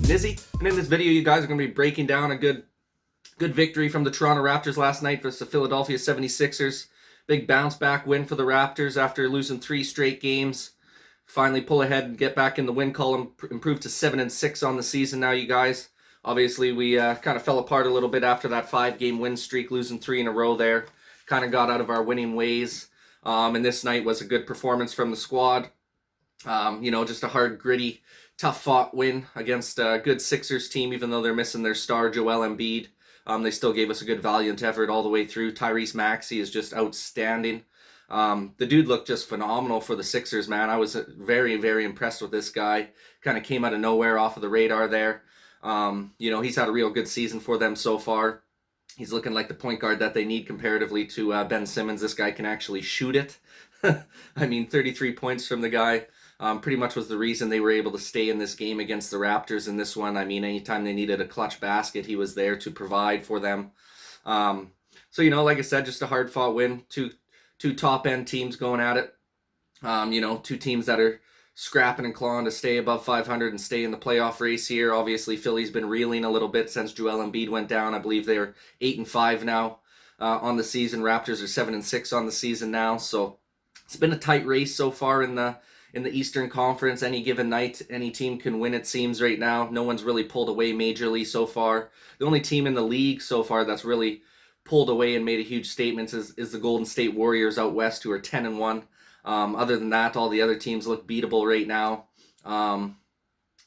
Nizzy, and in this video you guys are going to be breaking down a good victory from the Toronto Raptors last night versus the Philadelphia 76ers. Big bounce back win for the Raptors after losing 3 straight games. Finally pull ahead and get back in the win column, improve to 7-6 on the season now, you guys. Obviously we kind of fell apart a little bit after that 5-game win streak, losing 3 in a row there. Kind of got out of our winning ways. And this night was a good performance from the squad. Just a hard, gritty, tough-fought win against a good Sixers team, even though they're missing their star, Joel Embiid. They still gave us a good valiant effort all the way through. Tyrese Maxey is just outstanding. The dude looked just phenomenal for the Sixers, man. I was very, very impressed with this guy. Kind of came out of nowhere off of the radar there. He's had a real good season for them so far. He's looking like the point guard that they need comparatively to Ben Simmons. This guy can actually shoot it. 33 points from the guy. Pretty much was the reason they were able to stay in this game against the Raptors in this one. Anytime they needed a clutch basket, he was there to provide for them. Like I said, just a hard-fought win. Two top-end teams going at it. Two teams that are scrapping and clawing to stay above 500 and stay in the playoff race here. Obviously, Philly's been reeling a little bit since Joel Embiid went down. I believe they're 8-5 now on the season. Raptors are 7-6 on the season now. So it's been a tight race so far in the Eastern Conference. Any given night, any team can win, it seems, right now. No one's really pulled away majorly so far. The only team in the league so far that's really pulled away and made a huge statement is the Golden State Warriors out west, who are 10-1. Other than that, all the other teams look beatable right now.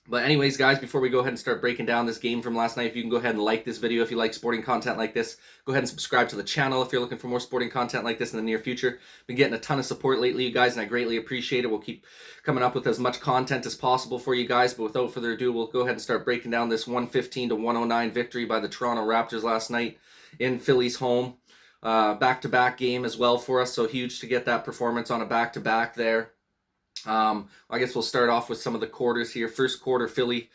But anyways, guys, before we go ahead and start breaking down this game from last night, if you can go ahead and like this video if you like sporting content like this. Go ahead and subscribe to the channel if you're looking for more sporting content like this in the near future. Been getting a ton of support lately, you guys, and I greatly appreciate it. We'll keep coming up with as much content as possible for you guys, but without further ado, we'll go ahead and start breaking down this 115-109 victory by the Toronto Raptors last night in Philly's home. Back-to-back game as well for us, so huge to get that performance on a back-to-back there. I guess we'll start off with some of the quarters here. First quarter, Philly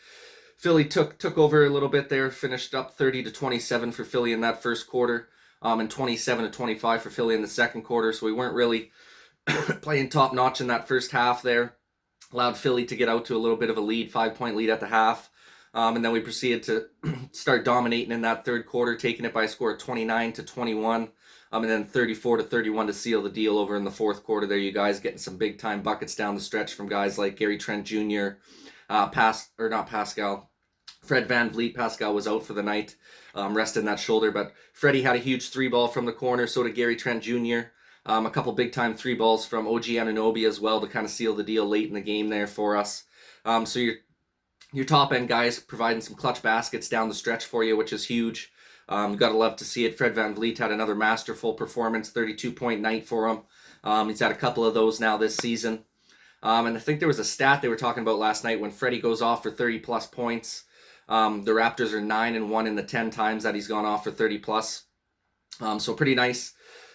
took over a little bit there, finished up 30-27 for Philly in that first quarter, and 27-25 for Philly in the second quarter. So we weren't really playing top notch in that first half there. Allowed Philly to get out to a little bit of a lead, 5-point lead at the half. And then we proceeded to start dominating in that third quarter, taking it by a score of 29-21. And then 34-31 to seal the deal over in the fourth quarter there, you guys, getting some big-time buckets down the stretch from guys like Gary Trent Jr., Fred VanVleet. Pascal was out for the night, resting that shoulder, but Freddy had a huge 3-ball from the corner, so did Gary Trent Jr., a couple big-time 3-balls from OG Anunoby as well to kind of seal the deal late in the game there for us. So your top-end guys providing some clutch baskets down the stretch for you, which is huge. You got to love to see it. Fred VanVleet had another masterful performance, 32-point night for him. He's had a couple of those now this season. And I think there was a stat they were talking about last night when Freddie goes off for 30-plus points. The Raptors are 9-1 in the 10 times that he's gone off for 30-plus. So pretty nice.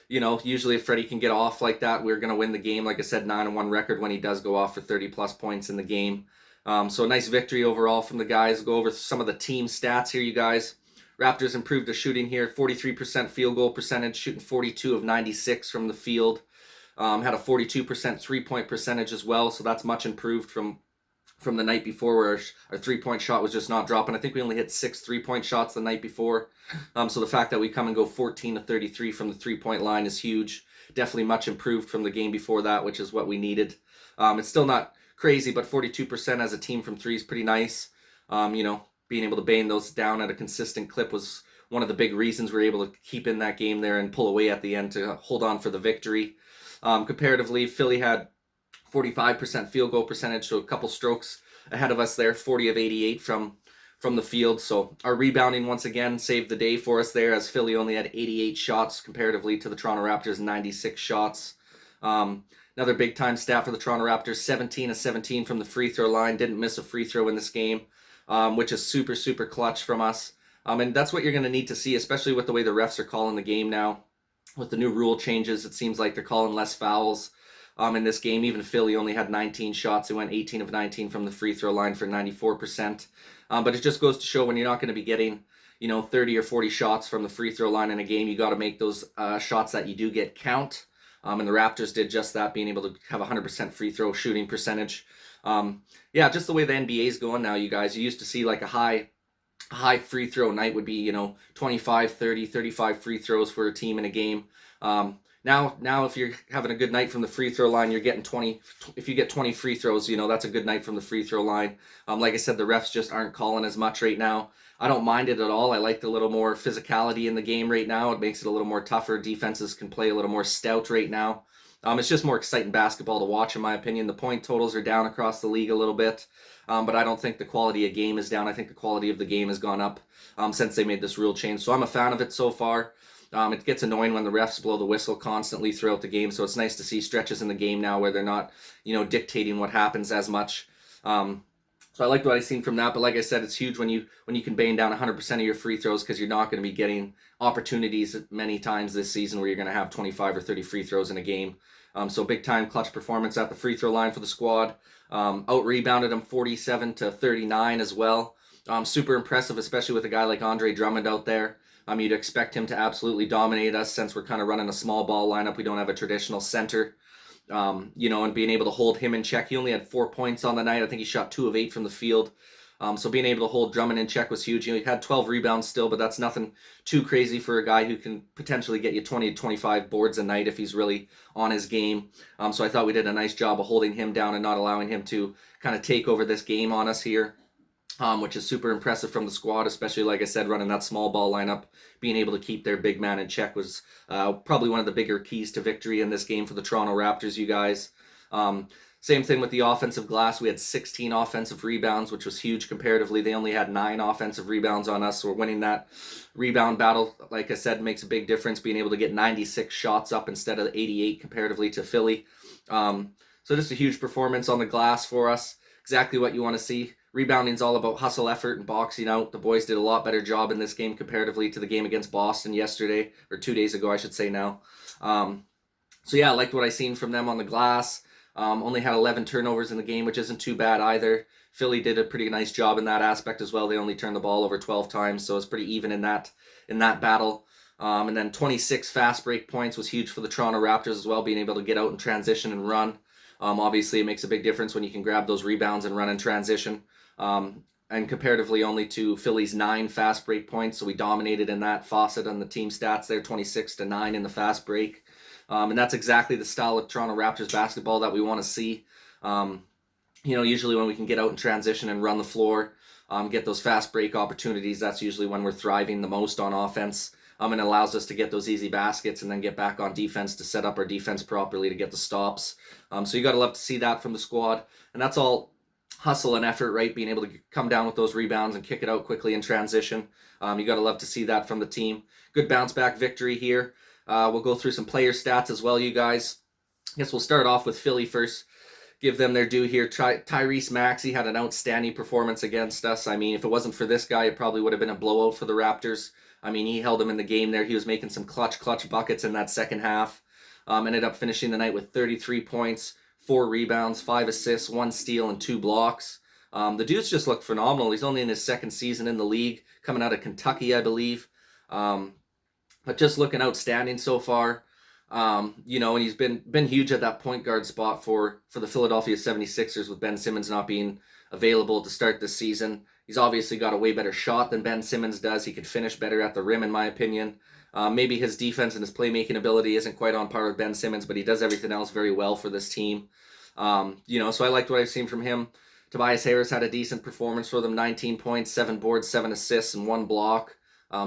Usually if Freddie can get off like that, we're going to win the game. Like I said, 9-1 record when he does go off for 30-plus points in the game. So a nice victory overall from the guys. We'll go over some of the team stats here, you guys. Raptors improved their shooting here, 43% field goal percentage, shooting 42 of 96 from the field. Had a 42% 3-point percentage as well, so that's much improved from the night before where our 3-point shot was just not dropping. I think we only hit 6 3-point shots the night before. So the fact that we come and go 14-33 from the 3-point line is huge. Definitely much improved from the game before that, which is what we needed. It's still not crazy, but 42% as a team from 3 is pretty nice. Being able to bang those down at a consistent clip was one of the big reasons we were able to keep in that game there and pull away at the end to hold on for the victory. Comparatively, Philly had 45% field goal percentage, so a couple strokes ahead of us there, 40 of 88 from the field. So our rebounding once again saved the day for us there, as Philly only had 88 shots comparatively to the Toronto Raptors 96 shots. Another big time stat for the Toronto Raptors, 17 of 17 from the free throw line. Didn't miss a free throw in this game, which is super, super clutch from us. And that's what you're going to need to see, especially with the way the refs are calling the game now. With the new rule changes, it seems like they're calling less fouls in this game. Even Philly only had 19 shots. They went 18 of 19 from the free throw line for 94%. But it just goes to show when you're not going to be getting 30 or 40 shots from the free throw line in a game, you got to make those shots that you do get count. And the Raptors did just that, being able to have 100% free throw shooting percentage. Yeah, just the way the NBA is going now, you guys. You used to see like a high free throw night would be, 25, 30, 35 free throws for a team in a game. Now if you're having a good night from the free throw line, you're getting 20. If you get 20 free throws, that's a good night from the free throw line. Like I said, the refs just aren't calling as much right now. I don't mind it at all. I like the little more physicality in the game right now. It makes it a little more tougher. Defenses can play a little more stout right now. It's just more exciting basketball to watch, in my opinion. The point totals are down across the league a little bit, but I don't think the quality of game is down. I think the quality of the game has gone up since they made this rule change. So I'm a fan of it so far. It gets annoying when the refs blow the whistle constantly throughout the game, so it's nice to see stretches in the game now where they're not, dictating what happens as much. So I liked what I seen from that, but like I said, it's huge when you can bang down 100% of your free throws, because you're not going to be getting opportunities many times this season where you're going to have 25 or 30 free throws in a game. So big time clutch performance at the free throw line for the squad. Out rebounded them 47-39 as well. Super impressive, especially with a guy like Andre Drummond out there. You'd expect him to absolutely dominate us since we're kind of running a small ball lineup. We don't have a traditional center. And being able to hold him in check. He only had 4 points on the night. I think he shot 2 of 8 from the field. So being able to hold Drummond in check was huge. He had 12 rebounds still, but that's nothing too crazy for a guy who can potentially get you 20 to 25 boards a night if he's really on his game. So I thought we did a nice job of holding him down and not allowing him to kind of take over this game on us here. Which is super impressive from the squad, especially, like I said, running that small ball lineup. Being able to keep their big man in check was probably one of the bigger keys to victory in this game for the Toronto Raptors, you guys. Same thing with the offensive glass. We had 16 offensive rebounds, which was huge comparatively. They only had 9 offensive rebounds on us, so we're winning that rebound battle. Like I said, makes a big difference, being able to get 96 shots up instead of 88 comparatively to Philly. So just a huge performance on the glass for us. Exactly what you want to see. Rebounding is all about hustle, effort, and boxing out. The boys did a lot better job in this game comparatively to the game against Boston yesterday, or 2 days ago, I should say now. So yeah, I liked what I seen from them on the glass. Only had 11 turnovers in the game, which isn't too bad either. Philly did a pretty nice job in that aspect as well. They only turned the ball over 12 times, so it's pretty even in that battle. And then 26 fast break points was huge for the Toronto Raptors as well, being able to get out and transition and run. Obviously, it makes a big difference when you can grab those rebounds and run in transition. And comparatively only to Philly's 9 fast break points, so we dominated in that faucet on the team stats there, 26-9 in the fast break. And that's exactly the style of Toronto Raptors basketball that we want to see. Usually when we can get out in transition and run the floor, get those fast break opportunities, that's usually when we're thriving the most on offense. And it allows us to get those easy baskets and then get back on defense to set up our defense properly to get the stops. So you got to love to see that from the squad. And that's all hustle and effort, right? Being able to come down with those rebounds and kick it out quickly in transition. You got to love to see that from the team. Good bounce back victory here. We'll go through some player stats as well, you guys. I guess we'll start off with Philly first. Give them their due here. Tyrese Maxey had an outstanding performance against us. I mean, if it wasn't for this guy, it probably would have been a blowout for the Raptors. I mean, he held them in the game there. He was making some clutch buckets in that second half. Ended up finishing the night with 33 points, 4 rebounds, 5 assists, 1 steal, and 2 blocks. The dude's just looked phenomenal. He's only in his second season in the league, coming out of Kentucky, I believe. But just looking outstanding so far. And he's been huge at that point guard spot for the Philadelphia 76ers with Ben Simmons not being available to start this season. He's obviously got a way better shot than Ben Simmons does. He could finish better at the rim, in my opinion. Maybe his defense and his playmaking ability isn't quite on par with Ben Simmons, but he does everything else very well for this team. So I liked what I've seen from him. Tobias Harris had a decent performance for them, 19 points, 7 boards, 7 assists, and 1 block.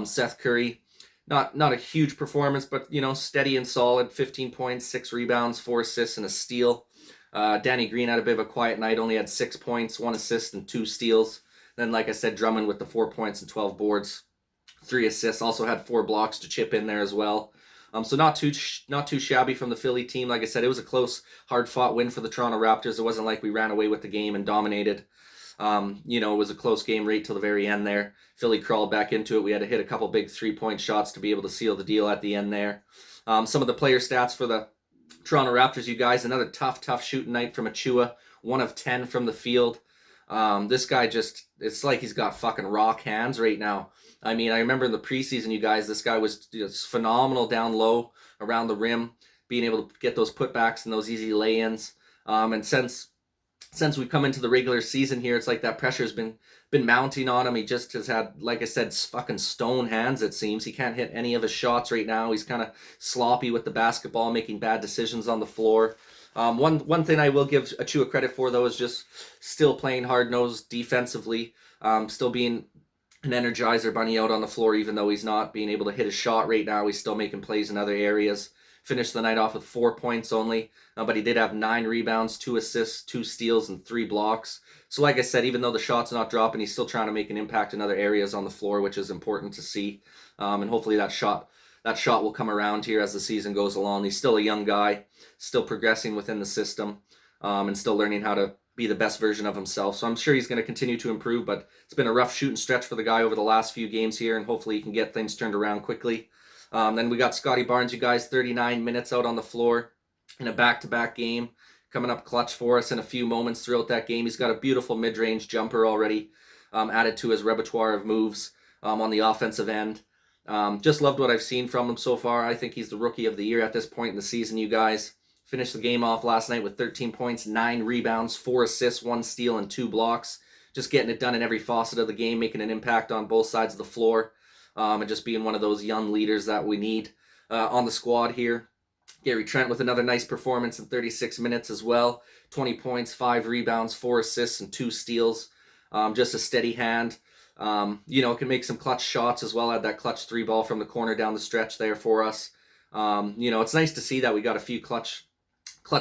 Seth Curry, not a huge performance, but, steady and solid, 15 points, 6 rebounds, 4 assists, and a steal. Danny Green had a bit of a quiet night, only had 6 points, 1 assist, and 2 steals. Then, like I said, Drummond with the 4 points and 12 boards, 3 assists, also had 4 blocks to chip in there as well. So not too shabby from the Philly team. Like I said, it was a close, hard-fought win for the Toronto Raptors. It wasn't like we ran away with the game and dominated. It was a close game right till the very end there. Philly crawled back into it. We had to hit a couple big 3-point shots to be able to seal the deal at the end there. Some of the player stats for the Toronto Raptors, you guys. Another tough shooting night from Achua. 1 of 10 from the field. This guy it's like he's got fucking rock hands right now. I mean, I remember in the preseason, you guys, this guy was just phenomenal down low around the rim, being able to get those putbacks and those easy lay-ins. And since since we've come into the regular season here, it's like that pressure's been mounting on him. He just has had, like I said, fucking stone hands, it seems. He can't hit any of his shots right now. He's kind of sloppy with the basketball, making bad decisions on the floor. One thing I will give Achua credit for, though, is just still playing hard-nosed defensively, still being an energizer bunny out on the floor, even though he's not being able to hit a shot right now. He's still making plays in other areas. Finished the night off with 4 points only, but he did have 9 rebounds, 2 assists, 2 steals, and 3 blocks. So like I said, even though the shot's not dropping, he's still trying to make an impact in other areas on the floor, which is important to see. And hopefully that shot will come around here as the season goes along. He's still a young guy, still progressing within the system, and still learning how to be the best version of himself. So I'm sure he's going to continue to improve, but it's been a rough shooting stretch for the guy over the last few games here, and hopefully he can get things turned around quickly. Then we got Scotty Barnes, you guys, 39 minutes out on the floor in a back-to-back game, coming up clutch for us in a few moments throughout that game. He's got a beautiful mid-range jumper already added to his repertoire of moves on the offensive end. Just loved what I've seen from him so far. I think he's the rookie of the year at this point in the season, you guys. Finished the game off last night with 13 points, 9 rebounds, 4 assists, 1 steal, and 2 blocks. Just getting it done in every facet of the game, making an impact on both sides of the floor. And just being one of those young leaders that we need on the squad here. Gary Trent with another nice performance in 36 minutes as well. 20 points, 5 rebounds, 4 assists, and 2 steals. Just a steady hand. Can make some clutch shots as well. Had that clutch 3 ball from the corner down the stretch there for us. It's nice to see that we got a few clutch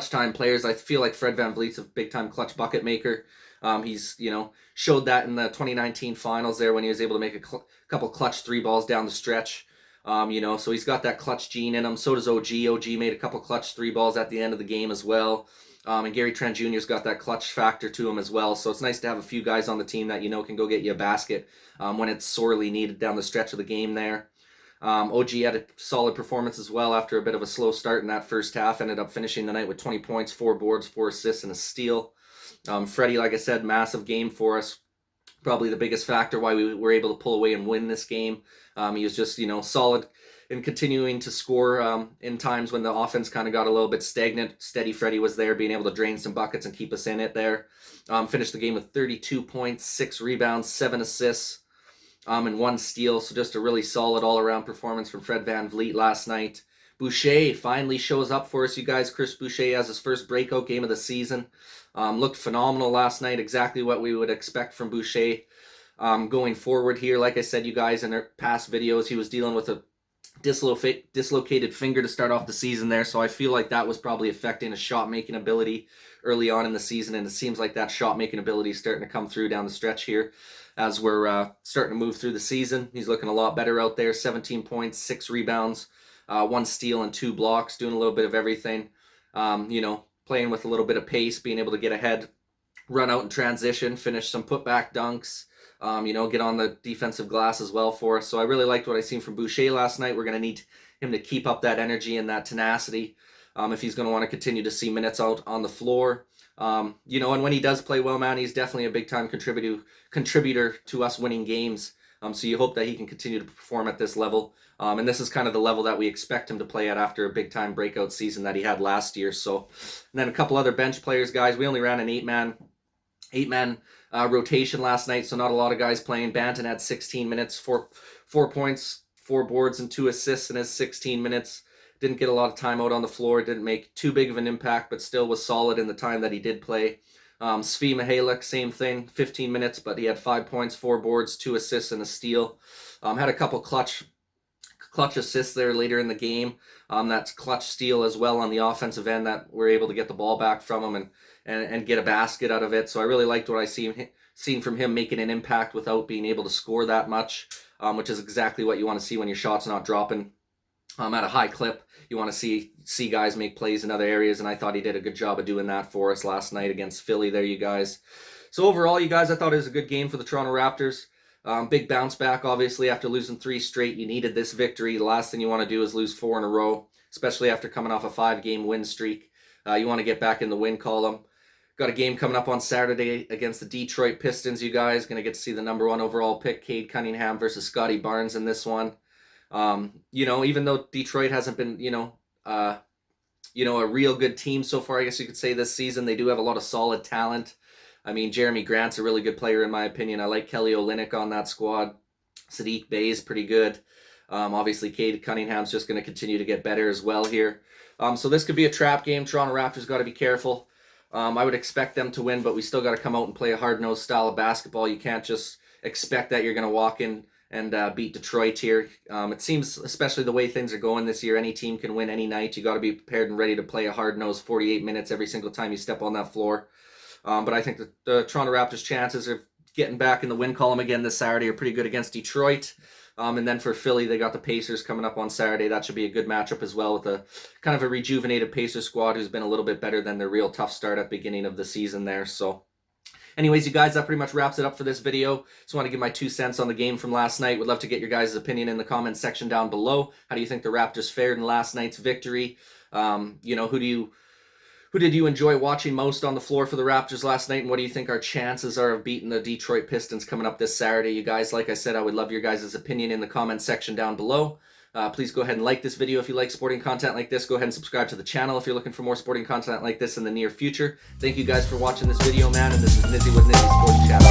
time players. I feel like Fred VanVleet's a big time clutch bucket maker. He's, showed that in the 2019 finals there when he was able to make a couple clutch 3 balls down the stretch. So he's got that clutch gene in him. So does OG. OG made a couple clutch 3 balls at the end of the game as well. And Gary Trent Jr.'s got that clutch factor to him as well. So it's nice to have a few guys on the team that, can go get you a basket when it's sorely needed down the stretch of the game there. OG had a solid performance as well after a bit of a slow start in that first half. Ended up finishing the night with 20 points, 4 boards, 4 assists, and a steal. Freddy, like I said, massive game for us. Probably the biggest factor why we were able to pull away and win this game. He was just, solid in continuing to score in times when the offense kind of got a little bit stagnant. Steady Freddy was there, being able to drain some buckets and keep us in it there. Finished the game with 32 points, 6 rebounds, 7 assists, and 1 steal. So just a really solid all-around performance from Fred VanVleet last night. Boucher finally shows up for us, you guys. Chris Boucher has his first breakout game of the season. Looked phenomenal last night, exactly what we would expect from Boucher going forward here. Like I said, you guys, in their past videos, he was dealing with a dislocated finger to start off the season there, so I feel like that was probably affecting his shot-making ability early on in the season, and it seems like that shot-making ability is starting to come through down the stretch here as we're starting to move through the season. He's looking a lot better out there, 17 points, 6 rebounds, 1 steal, and 2 blocks, doing a little bit of everything. Playing with a little bit of pace, being able to get ahead, run out in transition, finish some putback dunks, get on the defensive glass as well for us. So I really liked what I seen from Boucher last night. We're going to need him to keep up that energy and that tenacity if he's going to want to continue to see minutes out on the floor. And when he does play well, man, he's definitely a big-time contributor to us winning games. So you hope that he can continue to perform at this level. And this is kind of the level that we expect him to play at after a big-time breakout season that he had last year. So, and then a couple other bench players, guys. We only ran an 8-man rotation last night, so not a lot of guys playing. Banton had 16 minutes, 4 points, 4 boards, and 2 assists in his 16 minutes. Didn't get a lot of time out on the floor. Didn't make too big of an impact, but still was solid in the time that he did play. Svi Mihalik, same thing, 15 minutes, but he had 5 points, 4 boards, 2 assists, and a steal. Had a couple clutch assists there later in the game. That's clutch steal as well on the offensive end that we're able to get the ball back from him and get a basket out of it. So I really liked what I seen from him making an impact without being able to score that much, which is exactly what you want to see when your shot's not dropping at a high clip. You want to see guys make plays in other areas, and I thought he did a good job of doing that for us last night against Philly there, you guys. So overall, you guys, I thought it was a good game for the Toronto Raptors. Big bounce back, obviously, after losing 3 straight. You needed this victory. The last thing you want to do is lose 4 in a row, especially after coming off a 5-game win streak. You want to get back in the win column. Got a game coming up on Saturday against the Detroit Pistons, you guys. Going to get to see the number 1 overall pick, Cade Cunningham, versus Scotty Barnes in this one. Even though Detroit hasn't been, a real good team so far, I guess you could say, this season. They do have a lot of solid talent. I mean, Jeremy Grant's a really good player in my opinion. I like Kelly Olynyk on that squad. Sadiq Bey is pretty good. Obviously, Cade Cunningham's just going to continue to get better as well here. So this could be a trap game. Toronto Raptors got to be careful. I would expect them to win, but we still got to come out and play a hard-nosed style of basketball. You can't just expect that you're going to walk in and beat Detroit here. It seems, especially the way things are going this year, any team can win any night. You got to be prepared and ready to play a hard-nosed 48 minutes every single time you step on that floor. But I think the Toronto Raptors' chances of getting back in the win column again this Saturday are pretty good against Detroit. And then for Philly, they got the Pacers coming up on Saturday. That should be a good matchup as well, with a kind of a rejuvenated Pacers squad who's been a little bit better than their real tough start at the beginning of the season there. So anyways, you guys, that pretty much wraps it up for this video. Just want to give my 2 cents on the game from last night. Would love to get your guys' opinion in the comments section down below. How do you think the Raptors fared in last night's victory? Who did you enjoy watching most on the floor for the Raptors last night, and what do you think our chances are of beating the Detroit Pistons coming up this Saturday? You guys, like I said, I would love your guys' opinion in the comments section down below. Please go ahead and like this video if you like sporting content like this. Go ahead and subscribe to the channel if you're looking for more sporting content like this in the near future. Thank you guys for watching this video, man, and this is Nizzy with Nizzy Sports Chat.